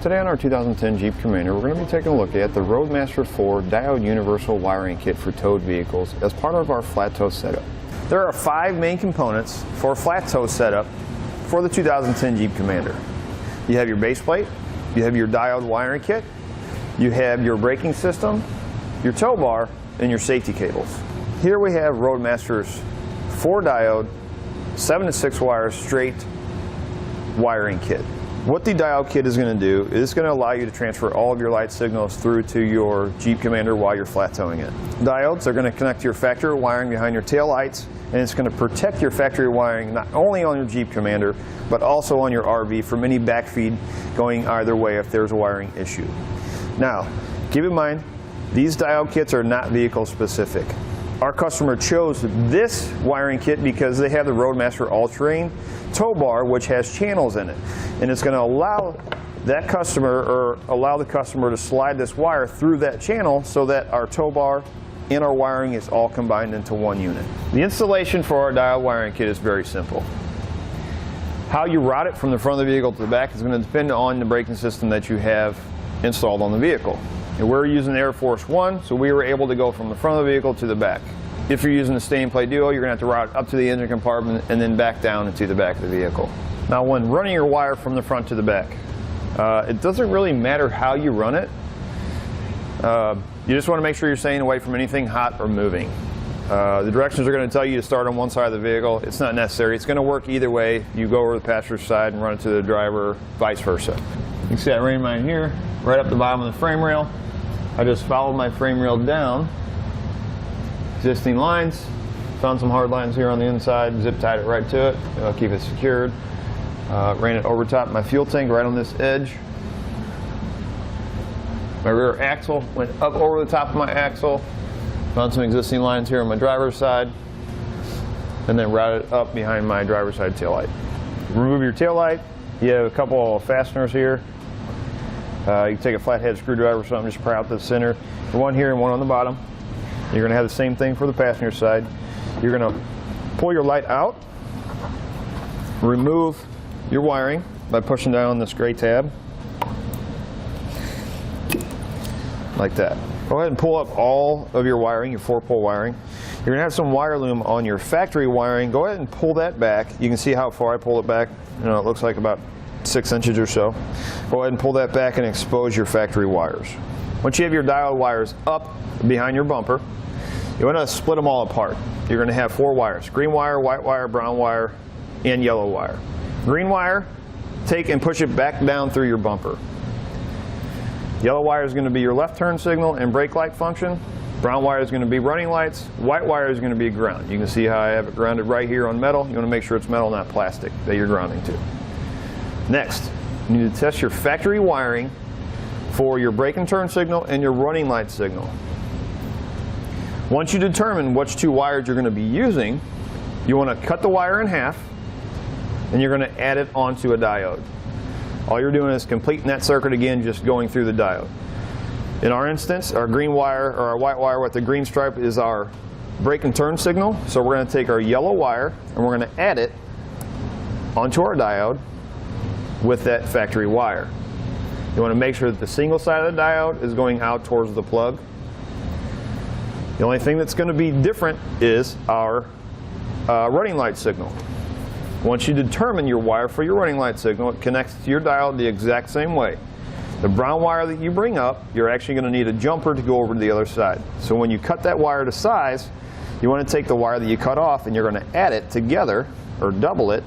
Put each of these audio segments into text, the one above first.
Today on our 2010 Jeep Commander, we're going to be taking a look at the Roadmaster 4-Diode Universal Wiring Kit for towed vehicles as part of our flat tow setup. There are 5 main components for a flat tow setup for the 2010 Jeep Commander. You have your base plate, you have your diode wiring kit, you have your braking system, your tow bar, and your safety cables. Here we have Roadmaster's 4-diode, 7 to 6 wire straight wiring kit. What the diode kit is going to do is it's going to allow you to transfer all of your light signals through to your Jeep Commander while you're flat towing it. Diodes are going to connect to your factory wiring behind your tail lights, and it's going to protect your factory wiring not only on your Jeep Commander but also on your RV from any backfeed going either way if there's a wiring issue. Now, keep in mind, these diode kits are not vehicle specific. Our customer chose this wiring kit because they have the Roadmaster All Terrain tow bar, which has channels in it, and it's going to allow that customer, or allow the customer to slide this wire through that channel so that our tow bar and our wiring is all combined into one unit. The installation for our diode wiring kit is very simple. How you route it from the front of the vehicle to the back is going to depend on the braking system that you have installed on the vehicle. And we're using Air Force 1, so we were able to go from the front of the vehicle to the back. If you're using the stay and play duo, you're going to have to route up to the engine compartment and then back down into the back of the vehicle. Now, when running your wire from the front to the back, it doesn't really matter how you run it. You just want to make sure you're staying away from anything hot or moving. The directions are going to tell you to start on one side of the vehicle. It's not necessary. It's going to work either way. You go over the passenger side and run it to the driver, vice versa. You can see that rain line here, right up the bottom of the frame rail. I just followed my frame rail down. Existing lines, found some hard lines here on the inside, zip tied it right to it, keep it secured. Ran it over top my fuel tank right on this edge. My rear axle went up over the top of my axle, found some existing lines here on my driver's side, and then routed up behind my driver's side taillight. Remove your taillight. You have a couple of fasteners here. You can take a flathead screwdriver or something, just pry out the center. One here and one on the bottom. You're going to have the same thing for the passenger side. You're going to pull your light out, remove your wiring by pushing down on this gray tab, like that. Go ahead and pull up all of your wiring, your 4-pole wiring. You're going to have some wire loom on your factory wiring. Go ahead and pull that back. You can see how far I pull it back. It looks like about 6 inches or so. Go ahead and pull that back and expose your factory wires. Once you have your diode wires up behind your bumper, you want to split them all apart. You're going to have 4 wires: green wire, white wire, brown wire, and yellow wire. Green wire, take and push it back down through your bumper. Yellow wire is going to be your left turn signal and brake light function. Brown wire is going to be running lights. White wire is going to be ground. You can see how I have it grounded right here on metal. You want to make sure it's metal, not plastic, that you're grounding to. Next, you need to test your factory wiring for your brake and turn signal and your running light signal. Once you determine which 2 wires you're going to be using, you want to cut the wire in half, and you're going to add it onto a diode. All you're doing is completing that circuit again, just going through the diode. In our instance, our green wire, or our white wire with the green stripe, is our brake and turn signal. So we're going to take our yellow wire and we're going to add it onto our diode with that factory wire. You want to make sure that the single side of the diode is going out towards the plug. The only thing that's going to be different is our running light signal. Once you determine your wire for your running light signal, it connects to your diode the exact same way. The brown wire that you bring up, you're actually going to need a jumper to go over to the other side. So when you cut that wire to size, you want to take the wire that you cut off and you're going to add it together, or double it,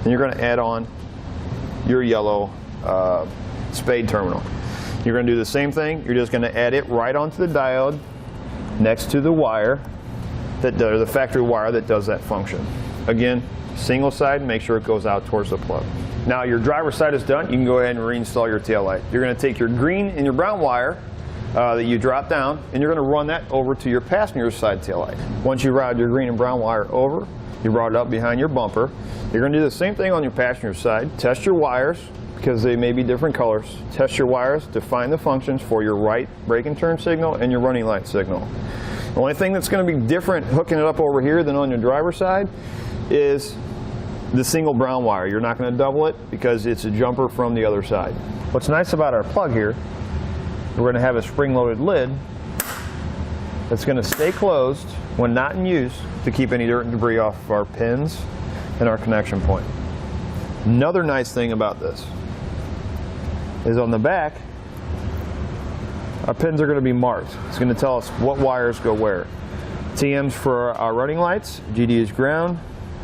and you're going to add on your yellow Spade terminal. You're going to do the same thing. You're just going to add it right onto the diode next to the wire, the factory wire that does that function. Again, single side, make sure it goes out towards the plug. Now your driver's side is done. You can go ahead and reinstall your taillight. You're going to take your green and your brown wire that you drop down, and you're going to run that over to your passenger side taillight. Once you route your green and brown wire over, you route it up behind your bumper. You're going to do the same thing on your passenger side. Test your wires, because they may be different colors. Test your wires to find the functions for your right brake and turn signal and your running light signal. The only thing that's going to be different hooking it up over here than on your driver's side is the single brown wire. You're not going to double it because it's a jumper from the other side. What's nice about our plug here, we're going to have a spring-loaded lid that's going to stay closed when not in use to keep any dirt and debris off of our pins and our connection point. Another nice thing about this is on the back, our pins are going to be marked. It's going to tell us what wires go where. TM's for our running lights, GD is ground,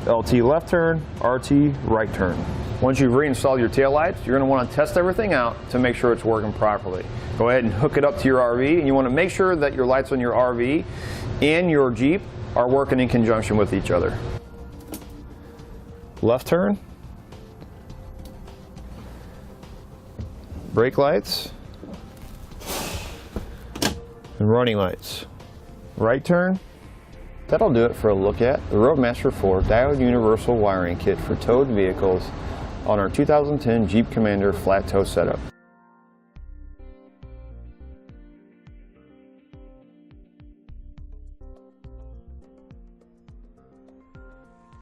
LT left turn, RT right turn. Once you've reinstalled your taillights, you're going to want to test everything out to make sure it's working properly. Go ahead and hook it up to your RV, and you want to make sure that your lights on your RV and your Jeep are working in conjunction with each other. Left turn, brake lights, and running lights. Right turn. That'll do it for a look at the Roadmaster 4-Diode Universal Wiring Kit for towed vehicles on our 2010 Jeep Commander flat tow setup.